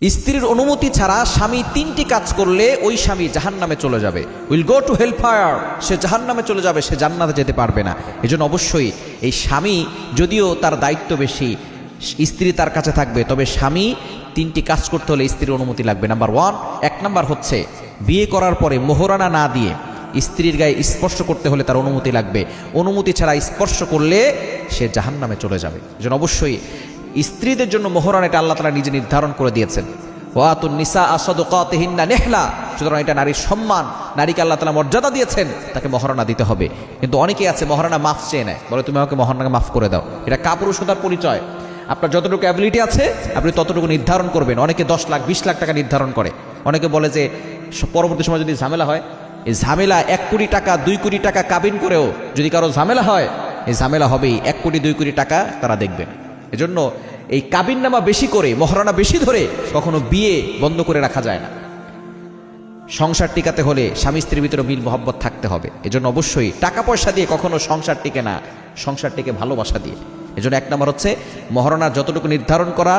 স্ত্রীর অনুমতি ছাড়া স্বামী তিনটি কাজ করলে ওই স্বামী জাহান্নামে চলে যাবে, will go to hell fire. সে জাহান্নামে চলে যাবে, সে জান্নাতে যেতে পারবে না। এজন্য অবশ্যই এই স্বামী যদিও তার দায়িত্ব বেশি, স্ত্রী তার কাছে থাকবে, তবে স্বামী তিনটি কাজ করতে হলে স্ত্রীর অনুমতি লাগবে। নাম্বার ওয়ান, এক নাম্বার হচ্ছে বিয়ে করার পরে মোহরানা না দিয়ে স্ত্রীর গায়ে স্পর্শ করতে হলে তার অনুমতি লাগবে। অনুমতি ছাড়া স্পর্শ করলে সে জাহান্নামে চলে যাবে। এজন্য অবশ্যই স্ত্রীদের জন্য মোহরানা এটা আল্লাহ তাআলা নিজে নির্ধারণ করে দিয়েছেন। ওয়াতুন নিসা সাদকাতিহিন্না নিহলা। সুতরাং এটা নারীর সম্মান, নারীকে আল্লাহ তাআলা মর্যাদা দিয়েছেন, তাকে মোহরানা দিতে হবে। কিন্তু অনেকেই আছে মোহরানা মাফ চেয়ে নেয়, বলে তুমি আমাকে মোহরানা মাফ করে দাও। এটা কাপুরুষতার পরিচয়। আপনার যতটুকু অ্যাবিলিটি আছে আপনি ততটুকু নির্ধারণ করবেন। অনেকে 10 লাখ 20 লাখ টাকা নির্ধারণ করে। অনেকে বলে যে পরবর্তী সময় যদি ঝামেলা হয়, এই ঝামেলা 1 কোটি টাকা 2 কোটি টাকা কাবিন করেও যদি কারো ঝামেলা হয়, এই ঝামেলা হবেই। 1 কোটি 2 কোটি টাকা তারা দেখবেন। এজন্য এই কাবিন নামা বেশি করে, মোহরানা বেশি ধরে কখনো বিয়ে বন্ধ করে রাখা যায় না। সংসার টিকাতে হলে স্বামী স্ত্রীর ভিতরে মিল মহব্বত থাকতে হবে। এজন্য অবশ্যই টাকা পয়সা দিয়ে কখনো সংসার টিকে না, সংসার টিকে ভালোবাসা দিয়ে। এজন্য এক নম্বর হচ্ছে মোহরানা যতটুকু নির্ধারণ করা,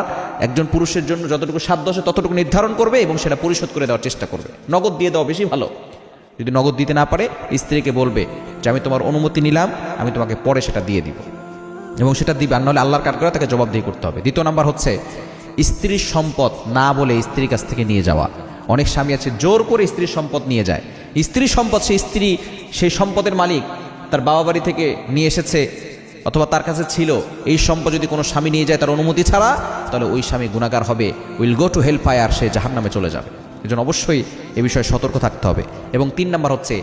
একজন পুরুষের জন্য যতটুকু সাধ্য আছে ততটুকু নির্ধারণ করবে এবং সেটা পরিশোধ করে দেওয়ার চেষ্টা করবে। নগদ দিয়ে দেওয়া বেশি ভালো। যদি নগদ দিতে না পারে, স্ত্রীকে বলবে যে আমি তোমার অনুমতি নিলাম, আমি তোমাকে পরে সেটা দিয়ে দিব, এবং সেটা দিবে। আর নাহলে আল্লাহর কাঠ করে তাকে জবাবদিহি করতে হবে। দ্বিতীয় নাম্বার হচ্ছে স্ত্রীর সম্পদ না বলে স্ত্রীর কাছ থেকে নিয়ে যাওয়া। অনেক স্বামী আছে জোর করে স্ত্রীর সম্পদ নিয়ে যায়। স্ত্রীর সম্পদ, সেই স্ত্রী সেই সম্পদের মালিক, তার বাবা বাড়ি থেকে নিয়ে এসেছে অথবা তার কাছে ছিল। এই সম্পদ যদি কোনো স্বামী নিয়ে যায় তার অনুমতি ছাড়া, তাহলে ওই স্বামী গুনাহগার হবে, will go to hell fire. সে জাহান্নামে চলে যাবে। এজন্য অবশ্যই এ বিষয়ে সতর্ক থাকতে হবে। এবং 3 নাম্বার হচ্ছে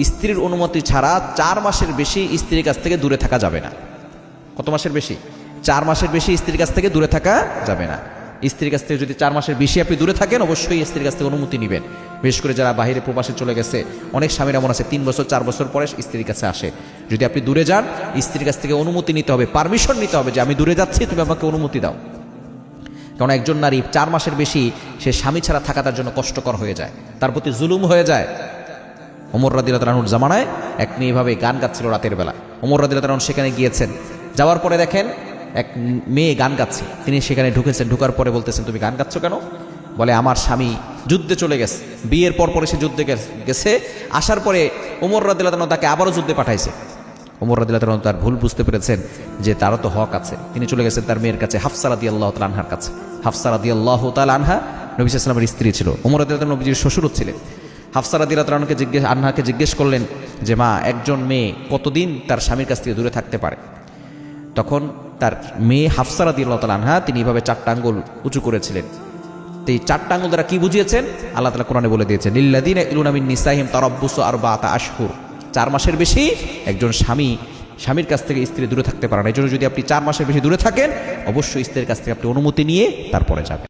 স্ত্রীর অনুমতি ছাড়া 4 মাসের বেশি স্ত্রীর কাছ থেকে দূরে থাকা যাবে না। কত মাসের বেশি? 4 মাসের বেশি স্ত্রীর কাছ থেকে দূরে থাকা যাবে না। স্ত্রীর কাছ থেকে যদি 4 মাসের বেশি আপনি দূরে থাকেন, অবশ্যই স্ত্রীর কাছ থেকে অনুমতি নেবেন। বিশেষ করে যারা বাইরে প্রবাসে চলে গেছে, অনেক স্বামীর এমন আছে 3 বছর 4 বছর পরে স্ত্রীর কাছে আসে। যদি আপনি দূরে যান, স্ত্রীর কাছ থেকে অনুমতি নিতে হবে, পারমিশন নিতে হবে যে আমি দূরে যাচ্ছি, তুমি আমাকে অনুমতি দাও। কারণ একজন নারী 4 মাসের বেশি সে স্বামী ছাড়া থাকা তার জন্য কষ্টকর হয়ে যায়, তার প্রতি জুলুম হয়ে যায়। ওমর রাদিয়াল্লাহু আনহুর জামানায় এক মেয়ে এভাবে গান গাচ্ছিল রাতের বেলা। ওমর রাদিয়াল্লাহু আনহু সেখানে গিয়েছেন। যাওয়ার পরে দেখেন এক মেয়ে গান গাচ্ছে। তিনি সেখানে ঢুকেছেন। ঢুকার পরে বলতেছেন, তুমি গান গাচ্ছ কেন? বলে, আমার স্বামী যুদ্ধে চলে গেছে। বিয়ের পর পরে সে যুদ্ধে গেছে। আসার পরে ওমর রাদিয়াল্লাহু আনহু তাকে আবারও যুদ্ধে পাঠাইছে। ওমর রাদিয়াল্লাহু আনহু তার ভুল বুঝতে পেরেছেন যে তারও তো হক আছে। তিনি চলে গেছেন তার মেয়ের কাছে, হাফসা রাদিয়াল্লাহু তাআলা আনহার কাছে। হাফসা রাদিয়াল্লাহু তাআলা আনহা নবী সাল্লাল্লাহু আলাইহি ওয়াসাল্লামের স্ত্রী ছিল। ওমর রাদিয়াল্লাহু আনহু নবীজির শ্বশুর ছিলেন। হাফসা রাদিয়াল্লাহু আনহাকে জিজ্ঞেস করলেন যে মা, একজন মেয়ে কতদিন তার স্বামীর কাছ থেকে দূরে থাকতে পারে? তখন তার মেয়ে হাফসা রাদিয়াল্লাহু তাআলা আনহা তিনি এভাবে 4টা আঙ্গুল উঁচু করেছিলেন। তো এই 4টা আঙ্গুল দ্বারা কি বুঝিয়েছেন? আল্লাহ তাআলা কোরআনে বলে দিয়েছেন, লিল্লাযিনা ইলুনা মিন নিসাইহিম তারাব্বুসু 4 আশহুর। 4 মাসের বেশি একজন স্বামীর কাছ থেকে স্ত্রী দূরে থাকতে পারে না। এই জন্য যদি আপনি 4 মাসের বেশি দূরে থাকেন, অবশ্যই স্ত্রীর কাছ থেকে আপনি অনুমতি নিয়ে তারপরে যাবেন।